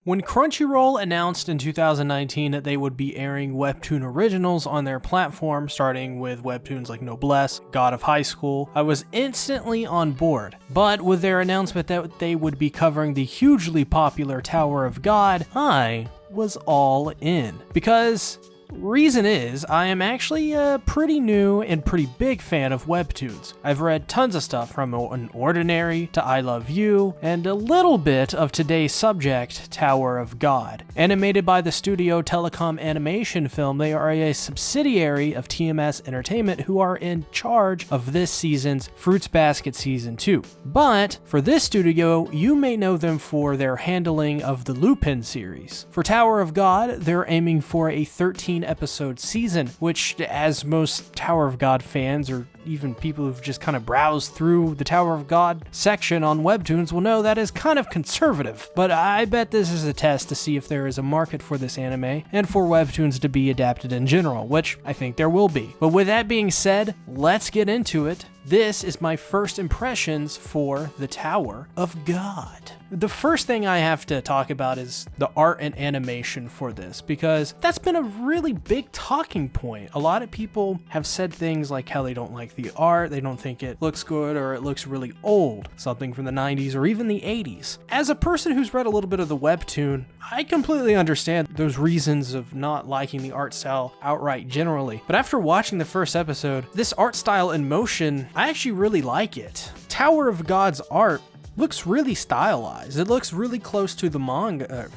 When Crunchyroll announced in 2019 that they would be airing webtoon originals on their platform, starting with webtoons like Noblesse, God of High School, I was instantly on board. But with their announcement that they would be covering the hugely popular Tower of God, I was all in. Because reason is, I am actually a pretty new and pretty big fan of webtoons. I've read tons of stuff from An Ordinary to I Love You, and a little bit of today's subject, Tower of God. Animated by the studio Telecom Animation Film, they are a subsidiary of TMS Entertainment who are in charge of this season's Fruits Basket Season 2. But for this studio, you may know them for their handling of the Lupin series. For Tower of God, they're aiming for a 13-episode season, which, as most Tower of God fans, or even people who've just kind of browsed through the Tower of God section on webtoons will know, that is kind of conservative. But I bet this is a test to see if there is a market for this anime and for webtoons to be adapted in general, which I think there will be. But with that being said, let's get into it. This is my first impressions for the Tower of God. The first thing I have to talk about is the art and animation for this, because that's been a really big talking point. A lot of people have said things like how they don't like the art, they don't think it looks good, or it looks really old, something from the 90s or even the 80s. As a person who's read a little bit of the webtoon, I completely understand those reasons of not liking the art style outright generally. But after watching the first episode, this art style in motion, I actually really like it. Tower of God's art looks really stylized. It looks really close to the manga,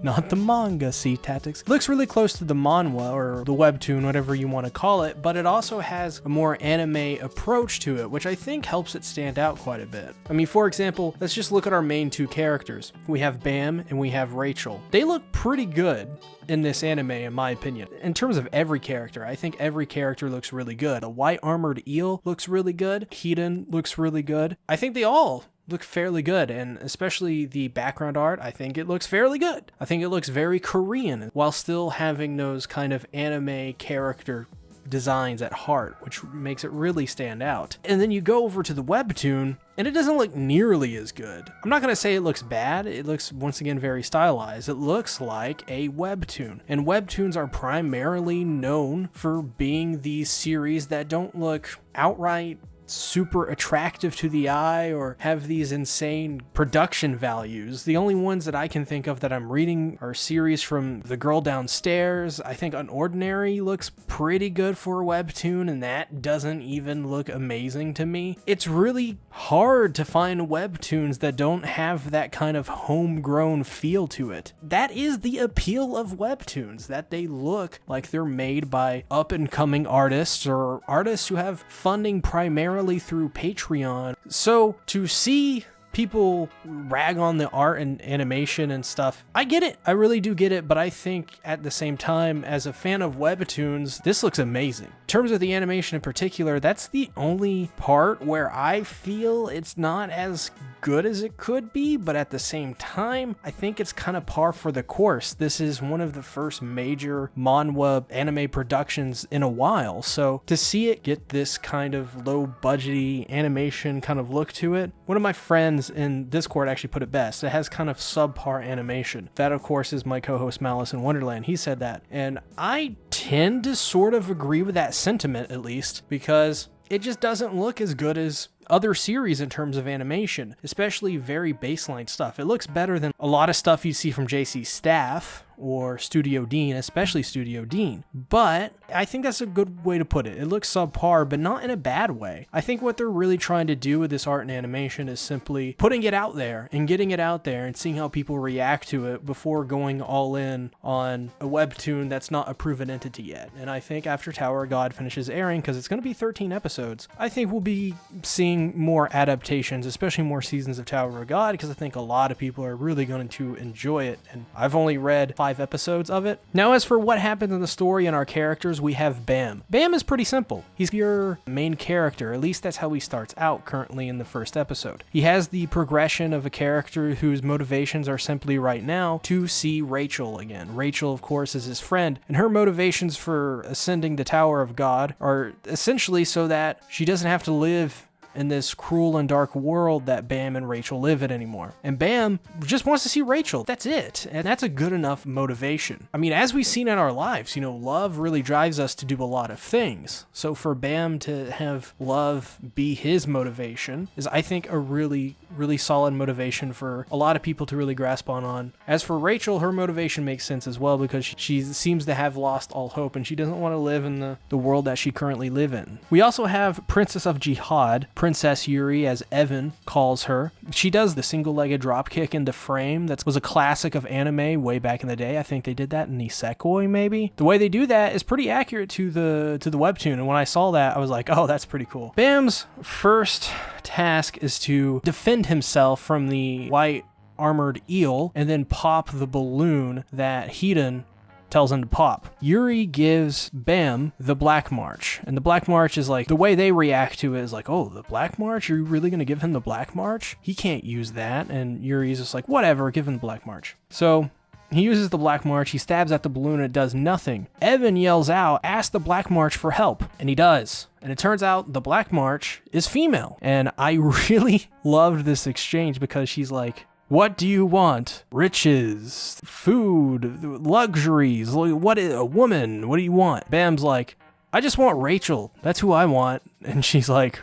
not the manga, SeaTactics. It looks really close to the manhwa or the webtoon, whatever you want to call it, but it also has a more anime approach to it, which I think helps it stand out quite a bit. I mean, for example, let's just look at our main two characters. We have Bam and we have Rachel. They look pretty good in this anime, in my opinion. In terms of every character, I think every character looks really good. The white armored eel looks really good. Hiden looks really good. I think they all look fairly good, and especially the background art, I think it looks fairly good. I think it looks very Korean while still having those kind of anime character designs at heart, which makes it really stand out. And then you go over to the webtoon, and it doesn't look nearly as good. I'm not going to say it looks bad. It looks, once again, very stylized. It looks like a webtoon. And webtoons are primarily known for being these series that don't look outright super attractive to the eye or have these insane production values. The only ones that I can think of that I'm reading are series from The Girl Downstairs. I think An Ordinary looks pretty good for a webtoon, and that doesn't even look amazing to me. It's really hard to find webtoons that don't have that kind of homegrown feel to it. That is the appeal of webtoons, that they look like they're made by up-and-coming artists or artists who have funding primarily through Patreon. So to see people rag on the art and animation and stuff, I get it. I really do get it, but I think at the same time, as a fan of webtoons, this looks amazing. In terms of the animation in particular, that's the only part where I feel it's not as good as it could be, but at the same time, I think it's kind of par for the course. This is one of the first major manhwa anime productions in a while, so to see it get this kind of low budgety animation kind of look to it, one of my friends in Discord actually put it best. It has kind of subpar animation. That, of course, is my co-host Malice in Wonderland. He said that, and I tend to sort of agree with that sentiment, at least, because it just doesn't look as good as other series in terms of animation, especially very baseline stuff. It looks better than a lot of stuff you see from JC's staff or Studio Dean, especially Studio Dean. But I think that's a good way to put it. It looks subpar, but not in a bad way. I think what they're really trying to do with this art and animation is simply putting it out there and getting it out there and seeing how people react to it before going all in on a webtoon that's not a proven entity yet. And I think after Tower of God finishes airing, because it's going to be 13 episodes, I think we'll be seeing more adaptations, especially more seasons of Tower of God, because I think a lot of people are really going to enjoy it. And I've only read 5 episodes of it. Now, as for what happens in the story and our characters, we have Bam. Bam is pretty simple. He's your main character, at least that's how he starts out currently in the first episode. He has the progression of a character whose motivations are simply right now to see Rachel again. Rachel, of course, is his friend, and her motivations for ascending the Tower of God are essentially so that she doesn't have to live in this cruel and dark world that Bam and Rachel live in anymore. And Bam just wants to see Rachel. That's it. And that's a good enough motivation. I mean, as we've seen in our lives, love really drives us to do a lot of things. So for Bam to have love be his motivation is, I think, a really, really solid motivation for a lot of people to really grasp on. As for Rachel, her motivation makes sense as well, because she seems to have lost all hope and she doesn't want to live in the world that she currently lives in. We also have Princess of Jihad, Princess Yuri, as Evan calls her. She does the single-legged dropkick into frame. That was a classic of anime way back in the day. I think they did that in Nisekoi, maybe. The way they do that is pretty accurate to the webtoon, and when I saw that, I was like, oh, that's pretty cool. Bam's first task is to defend himself from the white armored eel and then pop the balloon that Hiden tells him to pop. Yuri gives Bam the Black March, and the Black March is like, the way they react to it is like, oh, the Black March? Are you really going to give him the Black March? He can't use that. And Yuri's just like, whatever, give him the Black March. So he uses the Black March, he stabs at the balloon, and it does nothing. Evan yells out, ask the Black March for help, and he does. And it turns out the Black March is female. And I really loved this exchange because she's like, what do you want? Riches, food, luxuries, what is a woman? What do you want? Bam's like, I just want Rachel. That's who I want. And she's like,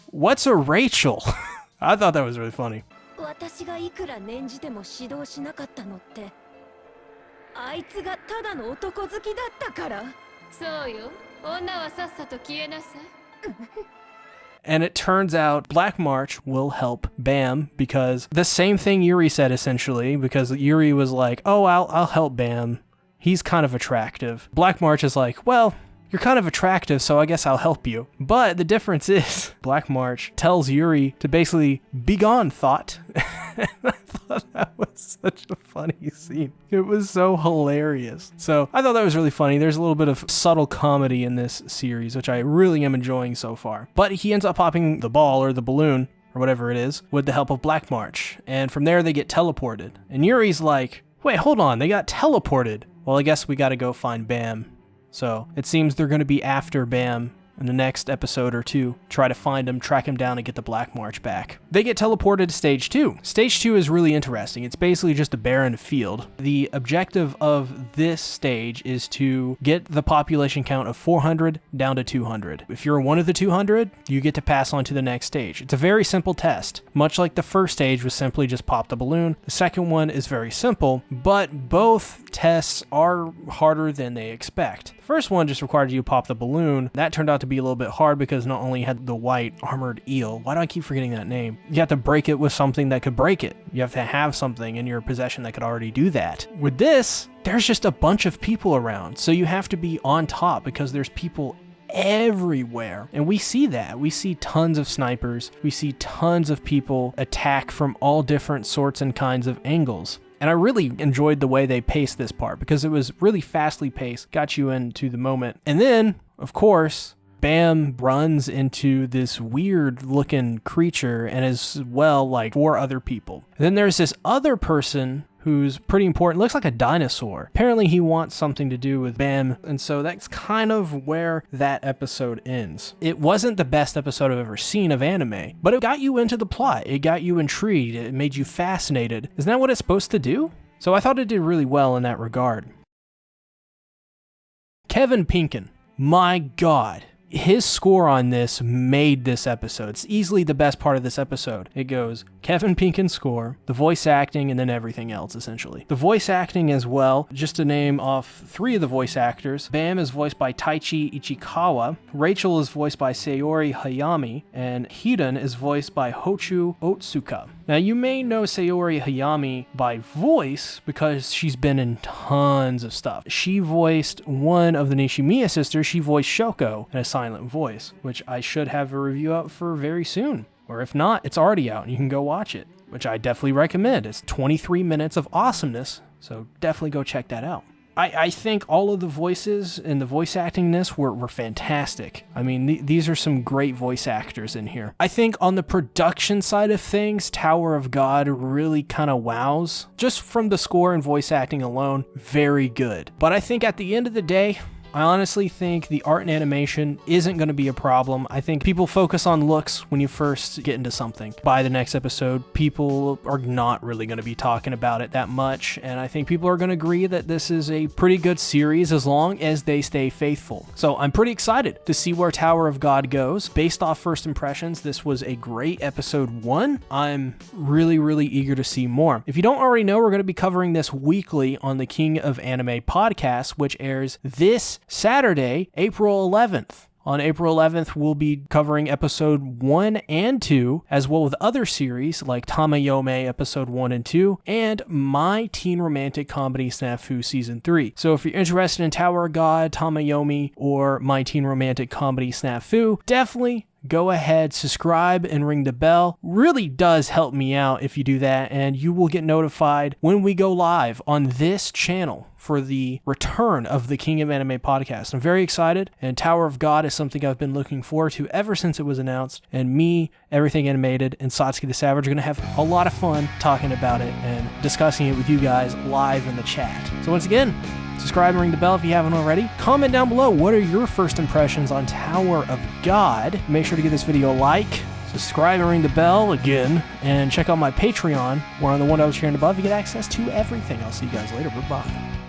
what's a Rachel? I thought that was really funny. And it turns out Black March will help Bam, because the same thing Yuri said, essentially, because Yuri was like, oh, I'll help Bam. He's kind of attractive. Black March is like, well, you're kind of attractive, so I guess I'll help you. But the difference is Black March tells Yuri to basically be gone, thought. I thought that was such a funny scene. It was so hilarious. So I thought that was really funny. There's a little bit of subtle comedy in this series, which I really am enjoying so far. But he ends up popping the ball or the balloon or whatever it is with the help of Black March. And from there they get teleported. And Yuri's like, wait, hold on, they got teleported. Well, I guess we gotta go find Bam. So it seems they're gonna be after Bam in the next episode or two, try to find him, track him down, and get the Black March back. They get teleported to Stage 2. Stage 2 is really interesting. It's basically just a barren field. The objective of this stage is to get the population count of 400 down to 200. If you're one of the 200, you get to pass on to the next stage. It's a very simple test. Much like the first stage was simply just pop the balloon, the second one is very simple, but both tests are harder than they expect. The first one just required you to pop the balloon. That turned out to be a little bit hard because not only had the white armored eel, why do I keep forgetting that name? You have to break it with something that could break it. You have to have something in your possession that could already do that. With this, there's just a bunch of people around, so you have to be on top because there's people everywhere. And we see that. We see tons of snipers. We see tons of people attack from all different sorts and kinds of angles. And I really enjoyed the way they paced this part because it was really fastly paced, got you into the moment. And then, of course, Bam runs into this weird looking creature and as well like 4 other people. And then there's this other person who's pretty important, looks like a dinosaur. Apparently he wants something to do with Bam, and so that's kind of where that episode ends. It wasn't the best episode I've ever seen of anime, but it got you into the plot, it got you intrigued, it made you fascinated. Isn't that what it's supposed to do? So I thought it did really well in that regard. Kevin Pinkin, my god. His score on this made this episode. It's easily the best part of this episode. It goes Kevin Pinkin's score, the voice acting, and then everything else, essentially. The voice acting as well, just to name off 3 of the voice actors. Bam is voiced by Taichi Ichikawa, Rachel is voiced by Sayori Hayami, and Hiden is voiced by Hochu Otsuka. Now, you may know Sayori Hayami by voice because she's been in tons of stuff. She voiced one of the Nishimiya sisters. She voiced Shoko in a silent voice, which I should have a review out for very soon. Or if not, it's already out and you can go watch it, which I definitely recommend. It's 23 minutes of awesomeness, so definitely go check that out. I think all of the voices and the voice acting in this were fantastic. I mean, these are some great voice actors in here. I think on the production side of things, Tower of God really kind of wows. Just from the score and voice acting alone, very good. But I think at the end of the day, I honestly think the art and animation isn't going to be a problem. I think people focus on looks when you first get into something. By the next episode, people are not really going to be talking about it that much, and I think people are going to agree that this is a pretty good series as long as they stay faithful. So I'm pretty excited to see where Tower of God goes. Based off first impressions, this was a great episode 1. I'm really eager to see more. If you don't already know, we're going to be covering this weekly on the King of Anime podcast, which airs this Saturday, April 11th. On April 11th, we'll be covering episode 1 and 2, as well with other series like Tamayome episode 1 and 2, and My Teen Romantic Comedy Snafu season 3. So if you're interested in Tower of God, Tamayome, or My Teen Romantic Comedy Snafu, definitely go ahead, subscribe, and ring the bell. Really does help me out if you do that, and you will get notified when we go live on this channel for the return of the King of Anime podcast. I'm very excited, and Tower of God is something I've been looking forward to ever since it was announced, and me, Everything Animated, and Satsuki the Savage are going to have a lot of fun talking about it and discussing it with you guys live in the chat. So once again, subscribe and ring the bell if you haven't already. Comment down below, what are your first impressions on Tower of God? Make sure to give this video a like, subscribe and ring the bell again, and check out my Patreon, where on the $1 tier and above, you get access to everything. I'll see you guys later. Bye-bye.